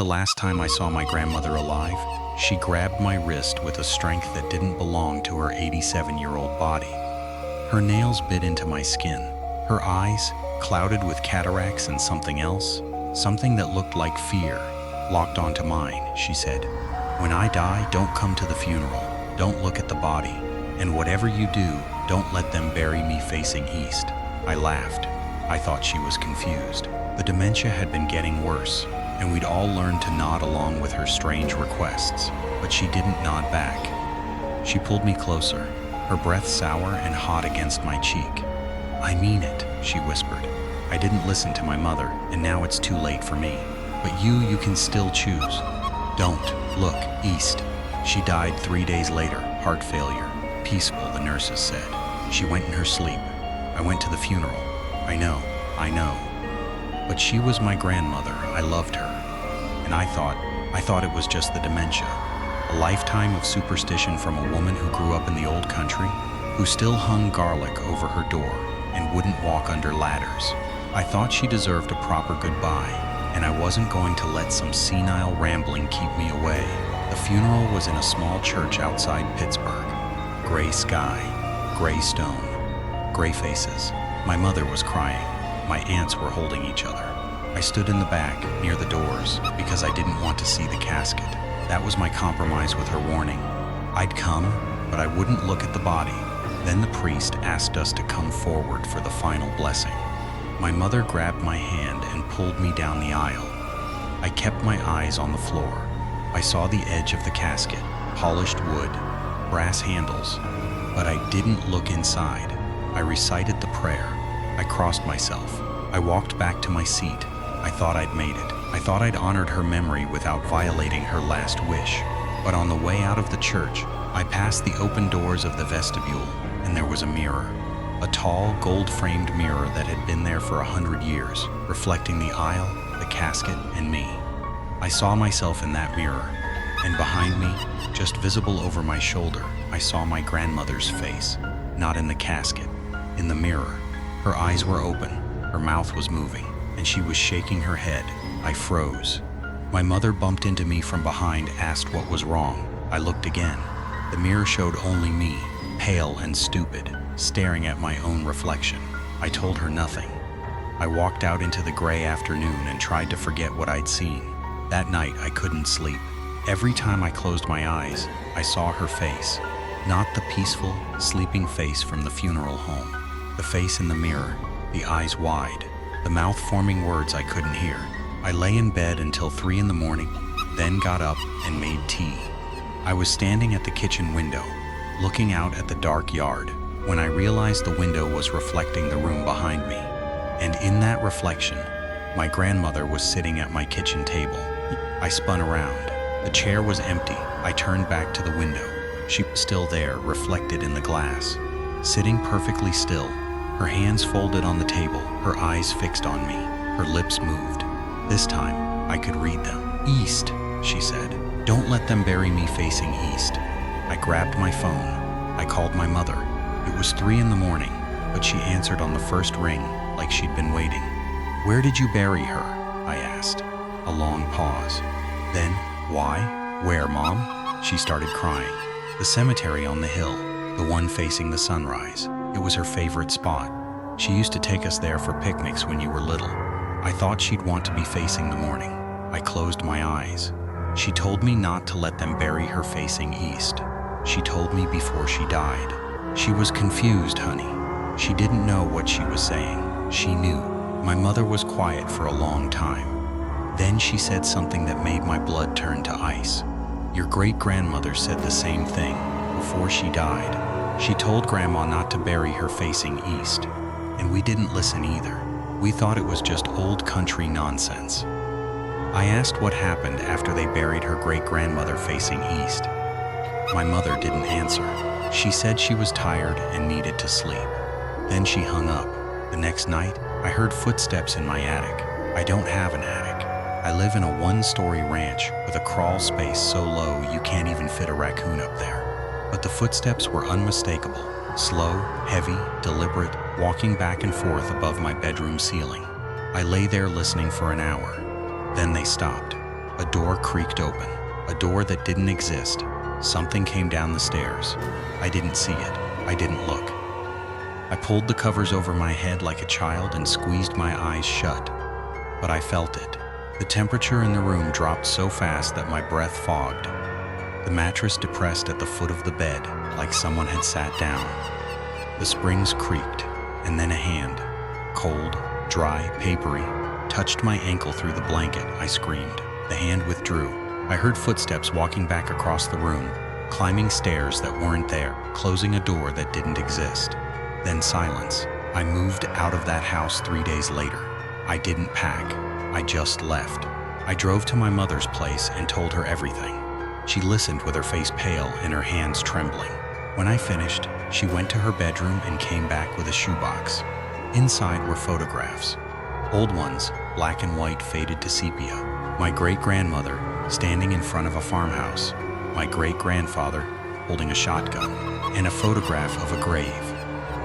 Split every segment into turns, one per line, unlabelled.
The last time I saw my grandmother alive, she grabbed my wrist with a strength that didn't belong to her 87-year-old body. Her nails bit into my skin. Her eyes, clouded with cataracts and something else, something that looked like fear, locked onto mine. She said, "When I die, don't come to the funeral. Don't look at the body. And whatever you do, don't let them bury me facing east." I laughed. I thought she was confused. The dementia had been getting worse, and we'd all learned to nod along with her strange requests, but she didn't nod back. She pulled me closer, her breath sour and hot against my cheek. "I mean it," she whispered. "I didn't listen to my mother, and now it's too late for me. But you can still choose. Don't look east." She died 3 days later, heart failure. Peaceful, the nurses said. She went in her sleep. I went to the funeral. I know. But she was my grandmother. I loved her. And I thought it was just the dementia. A lifetime of superstition from a woman who grew up in the old country, who still hung garlic over her door and wouldn't walk under ladders. I thought she deserved a proper goodbye, and I wasn't going to let some senile rambling keep me away. The funeral was in a small church outside Pittsburgh. Gray sky, gray stone, gray faces. My mother was crying. My aunts were holding each other. I stood in the back, near the doors, because I didn't want to see the casket. That was my compromise with her warning. I'd come, but I wouldn't look at the body. Then the priest asked us to come forward for the final blessing. My mother grabbed my hand and pulled me down the aisle. I kept my eyes on the floor. I saw the edge of the casket, polished wood, brass handles, but I didn't look inside. I recited the prayer. I crossed myself. I walked back to my seat. I thought I'd made it. I thought I'd honored her memory without violating her last wish. But on the way out of the church, I passed the open doors of the vestibule, and there was a mirror. A tall, gold-framed mirror that had been there for 100 years, reflecting the aisle, the casket, and me. I saw myself in that mirror, and behind me, just visible over my shoulder, I saw my grandmother's face. Not in the casket, in the mirror. Her eyes were open, her mouth was moving, and she was shaking her head. I froze. My mother bumped into me from behind, asked what was wrong. I looked again. The mirror showed only me, pale and stupid, staring at my own reflection. I told her nothing. I walked out into the gray afternoon and tried to forget what I'd seen. That night, I couldn't sleep. Every time I closed my eyes, I saw her face. Not the peaceful, sleeping face from the funeral home. The face in the mirror, the eyes wide, the mouth forming words I couldn't hear. I lay in bed until 3 in the morning, then got up and made tea. I was standing at the kitchen window, looking out at the dark yard, when I realized the window was reflecting the room behind me. And in that reflection, my grandmother was sitting at my kitchen table. I spun around. The chair was empty. I turned back to the window. She was still there, reflected in the glass, sitting perfectly still, her hands folded on the table, her eyes fixed on me, her lips moved. This time, I could read them. "East," she said. "Don't let them bury me facing east." I grabbed my phone. I called my mother. It was 3 in the morning, but she answered on the first ring, like she'd been waiting. "Where did you bury her?" I asked. A long pause. Then, "Why? Where, Mom?" She started crying. "The cemetery on the hill, the one facing the sunrise. It was her favorite spot. She used to take us there for picnics when you were little." I thought she'd want to be facing the morning. I closed my eyes. She told me not to let them bury her facing east. She told me before she died. She was confused, honey. She didn't know what she was saying. She knew. My mother was quiet for a long time. Then she said something that made my blood turn to ice. "Your great-grandmother said the same thing before she died. She told Grandma not to bury her facing east. And we didn't listen either. We thought it was just old country nonsense." I asked what happened after they buried her great-grandmother facing east. My mother didn't answer. She said she was tired and needed to sleep. Then she hung up. The next night, I heard footsteps in my attic. I don't have an attic. I live in a 1-story ranch with a crawl space so low you can't even fit a raccoon up there. But the footsteps were unmistakable. Slow, heavy, deliberate, walking back and forth above my bedroom ceiling. I lay there listening for an hour. Then they stopped. A door creaked open, a door that didn't exist. Something came down the stairs. I didn't see it. I didn't look. I pulled the covers over my head like a child and squeezed my eyes shut. But I felt it. The temperature in the room dropped so fast that my breath fogged. The mattress depressed at the foot of the bed, like someone had sat down. The springs creaked, and then a hand, cold, dry, papery, touched my ankle through the blanket. I screamed. The hand withdrew. I heard footsteps walking back across the room, climbing stairs that weren't there, closing a door that didn't exist. Then silence. I moved out of that house 3 days later. I didn't pack. I just left. I drove to my mother's place and told her everything. She listened with her face pale and her hands trembling. When I finished, she went to her bedroom and came back with a shoebox. Inside were photographs. Old ones, black and white, faded to sepia. My great-grandmother standing in front of a farmhouse. My great-grandfather holding a shotgun. And a photograph of a grave.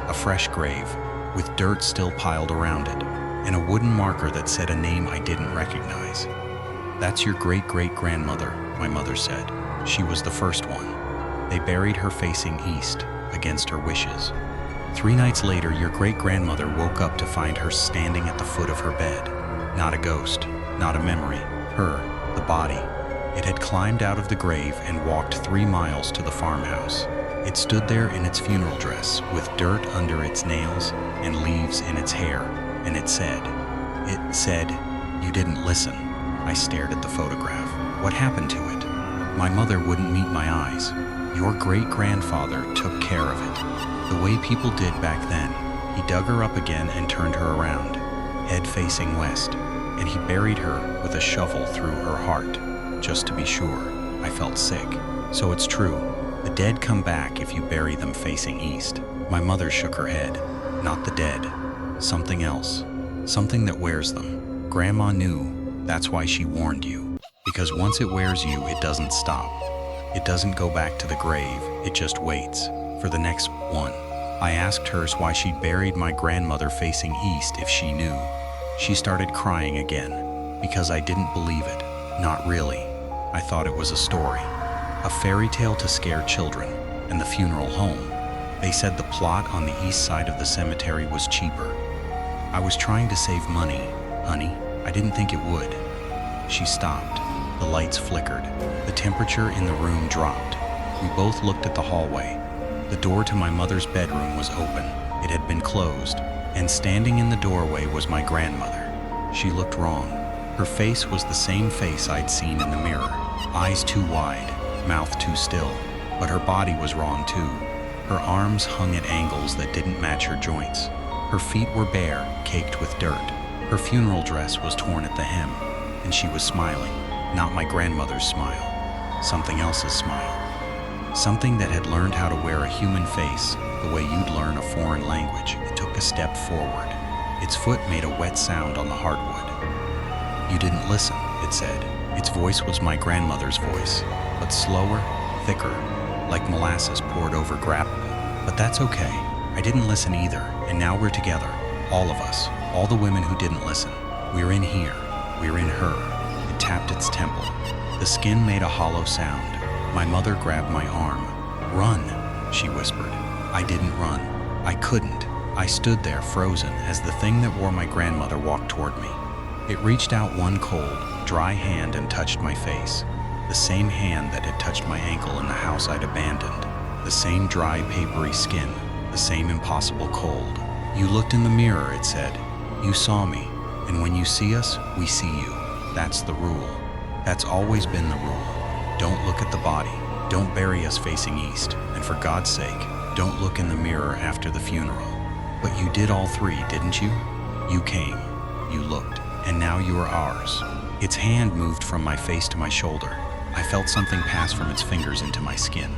A fresh grave, with dirt still piled around it. And a wooden marker that said a name I didn't recognize. "That's your great-great-grandmother," my mother said. "She was the first one. They buried her facing east, against her wishes. 3 nights later, your great-grandmother woke up to find her standing at the foot of her bed. Not a ghost, not a memory. Her, the body. It had climbed out of the grave and walked 3 miles to the farmhouse. It stood there in its funeral dress, with dirt under its nails and leaves in its hair, and it said, "You didn't listen." I stared at the photograph. What happened to it? My mother wouldn't meet my eyes. Your great-grandfather took care of it. The way people did back then. He dug her up again and turned her around, head facing west, and he buried her with a shovel through her heart. Just to be sure, I felt sick. So it's true. The dead come back if you bury them facing east. My mother shook her head. Not the dead. Something else. Something that wears them. Grandma knew. That's why she warned you. Because once it wears you, it doesn't stop. It doesn't go back to the grave. It just waits for the next one. I asked her why she'd buried my grandmother facing east if she knew. She started crying again. Because I didn't believe it. Not really. I thought it was a story. A fairy tale to scare children. And the funeral home. They said the plot on the east side of the cemetery was cheaper. I was trying to save money, honey. I didn't think it would. She stopped. The lights flickered. The temperature in the room dropped. We both looked at the hallway. The door to my mother's bedroom was open. It had been closed, and standing in the doorway was my grandmother. She looked wrong. Her face was the same face I'd seen in the mirror. Eyes too wide, mouth too still. But her body was wrong too. Her arms hung at angles that didn't match her joints. Her feet were bare, caked with dirt. Her funeral dress was torn at the hem, and she was smiling. Not my grandmother's smile. Something else's smile. Something that had learned how to wear a human face the way you'd learn a foreign language. It took a step forward. Its foot made a wet sound on the hardwood. "You didn't listen," it said. Its voice was my grandmother's voice, but slower, thicker, like molasses poured over gravel. But that's okay. I didn't listen either, and now we're together. All of us. All the women who didn't listen. We're in here. We're in her. It tapped its temple. The skin made a hollow sound. My mother grabbed my arm. "Run," she whispered. I didn't run. I couldn't. I stood there frozen as the thing that wore my grandmother walked toward me. It reached out one cold, dry hand and touched my face. The same hand that had touched my ankle in the house I'd abandoned. The same dry, papery skin. The same impossible cold. "You looked in the mirror," it said. "You saw me. And when you see us, we see you. That's the rule. That's always been the rule. Don't look at the body. Don't bury us facing east. And for God's sake, don't look in the mirror after the funeral." But you did all 3, didn't you? You came. You looked. And now you are ours. Its hand moved from my face to my shoulder. I felt something pass from its fingers into my skin.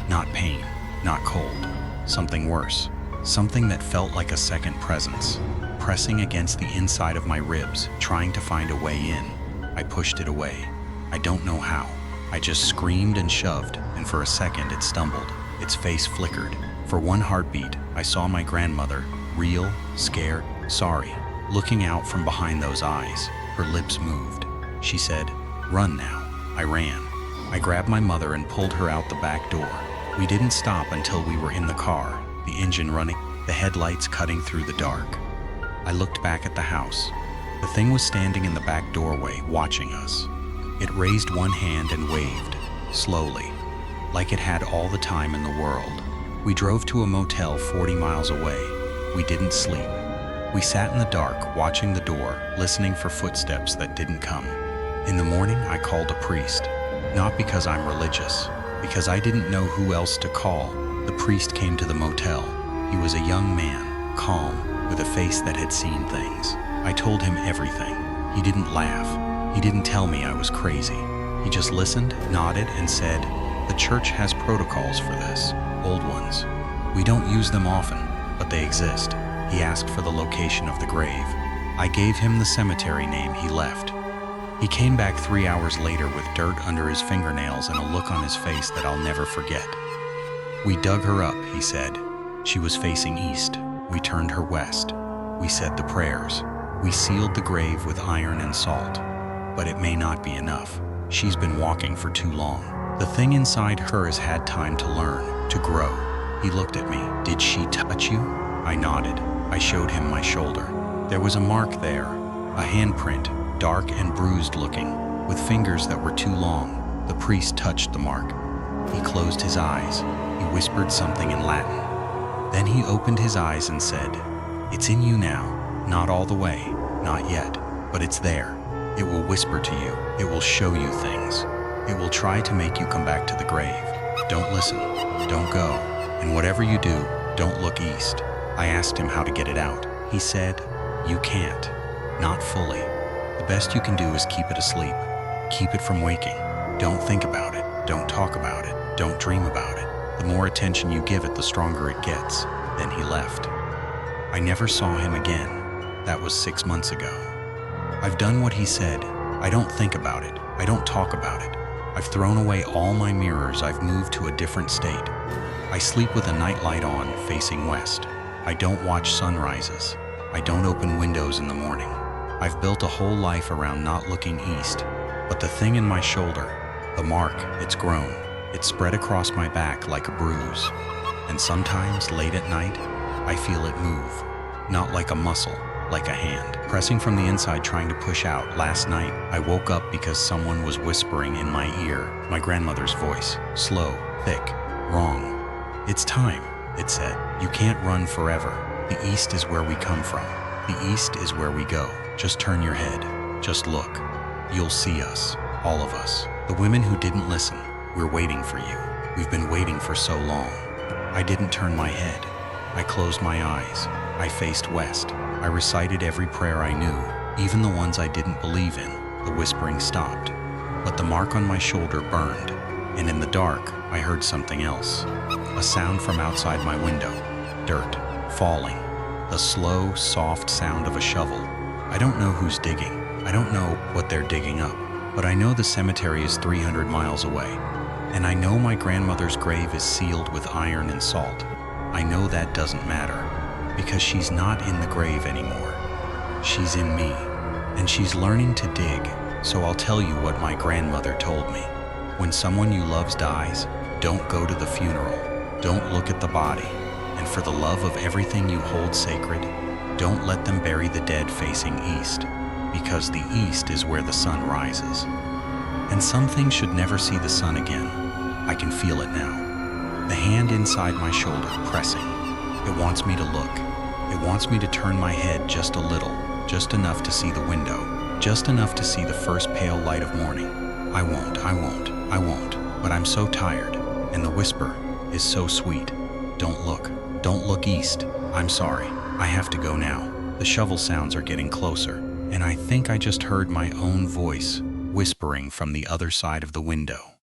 Not pain. Not cold. Something worse. Something that felt like a second presence. Pressing against the inside of my ribs, trying to find a way in. I pushed it away. I don't know how. I just screamed and shoved, and for a second it stumbled. Its face flickered. For one heartbeat, I saw my grandmother, real, scared, sorry, looking out from behind those eyes. Her lips moved. She said, Run now. I ran. I grabbed my mother and pulled her out the back door. We didn't stop until we were in the car, the engine running, the headlights cutting through the dark. I looked back at the house. The thing was standing in the back doorway, watching us. It raised one hand and waved, slowly, like it had all the time in the world. We drove to a motel 40 miles away. We didn't sleep. We sat in the dark, watching the door, listening for footsteps that didn't come. In the morning, I called a priest. Not because I'm religious, because I didn't know who else to call. The priest came to the motel. He was a young man, calm, with a face that had seen things. I told him everything. He didn't laugh. He didn't tell me I was crazy. He just listened, nodded, and said, "The church has protocols for this, old ones. We don't use them often, but they exist." He asked for the location of the grave. I gave him the cemetery name he left. He came back 3 hours later with dirt under his fingernails and a look on his face that I'll never forget. "We dug her up," he said. "She was facing east. We turned her west. We said the prayers. We sealed the grave with iron and salt. But it may not be enough. She's been walking for too long. The thing inside her has had time to learn, to grow." He looked at me. "Did she touch you?" I nodded. I showed him my shoulder. There was a mark there, a handprint, dark and bruised looking, with fingers that were too long. The priest touched the mark. He closed his eyes. He whispered something in Latin. Then he opened his eyes and said, "It's in you now. Not all the way, not yet, but it's there. It will whisper to you. It will show you things. It will try to make you come back to the grave. Don't listen. Don't go. And whatever you do, don't look east." I asked him how to get it out. He said, "You can't. Not fully. The best you can do is keep it asleep. Keep it from waking. Don't think about it. Don't talk about it. Don't dream about it. The more attention you give it, the stronger it gets." Then he left. I never saw him again. That was 6 months ago. I've done what he said. I don't think about it. I don't talk about it. I've thrown away all my mirrors. I've moved to a different state. I sleep with a nightlight on, facing west. I don't watch sunrises. I don't open windows in the morning. I've built a whole life around not looking east. But the thing in my shoulder, the mark, it's grown. It's spread across my back like a bruise. And sometimes, late at night, I feel it move. Not like a muscle, like a hand, pressing from the inside, trying to push out. Last night, I woke up because someone was whispering in my ear, my grandmother's voice, slow, thick, wrong. "It's time," it said. "You can't run forever. The east is where we come from. The east is where we go. Just turn your head. Just look. You'll see us, all of us. The women who didn't listen, we're waiting for you. We've been waiting for so long." I didn't turn my head. I closed my eyes. I faced west. I recited every prayer I knew, even the ones I didn't believe in. The whispering stopped. But the mark on my shoulder burned. And in the dark, I heard something else. A sound from outside my window. Dirt. Falling. The slow, soft sound of a shovel. I don't know who's digging. I don't know what they're digging up. But I know the cemetery is 300 miles away. And I know my grandmother's grave is sealed with iron and salt. I know that doesn't matter, because she's not in the grave anymore. She's in me, and she's learning to dig. So I'll tell you what my grandmother told me. When someone you love dies, don't go to the funeral. Don't look at the body. And for the love of everything you hold sacred, don't let them bury the dead facing east, because the east is where the sun rises. And some things should never see the sun again. I can feel it now. The hand inside my shoulder pressing. It wants me to look. It wants me to turn my head just a little, just enough to see the window, just enough to see the first pale light of morning. I won't, but I'm so tired, and the whisper is so sweet. Don't look east. I'm sorry, I have to go now. The shovel sounds are getting closer, and I think I just heard my own voice whispering from the other side of the window.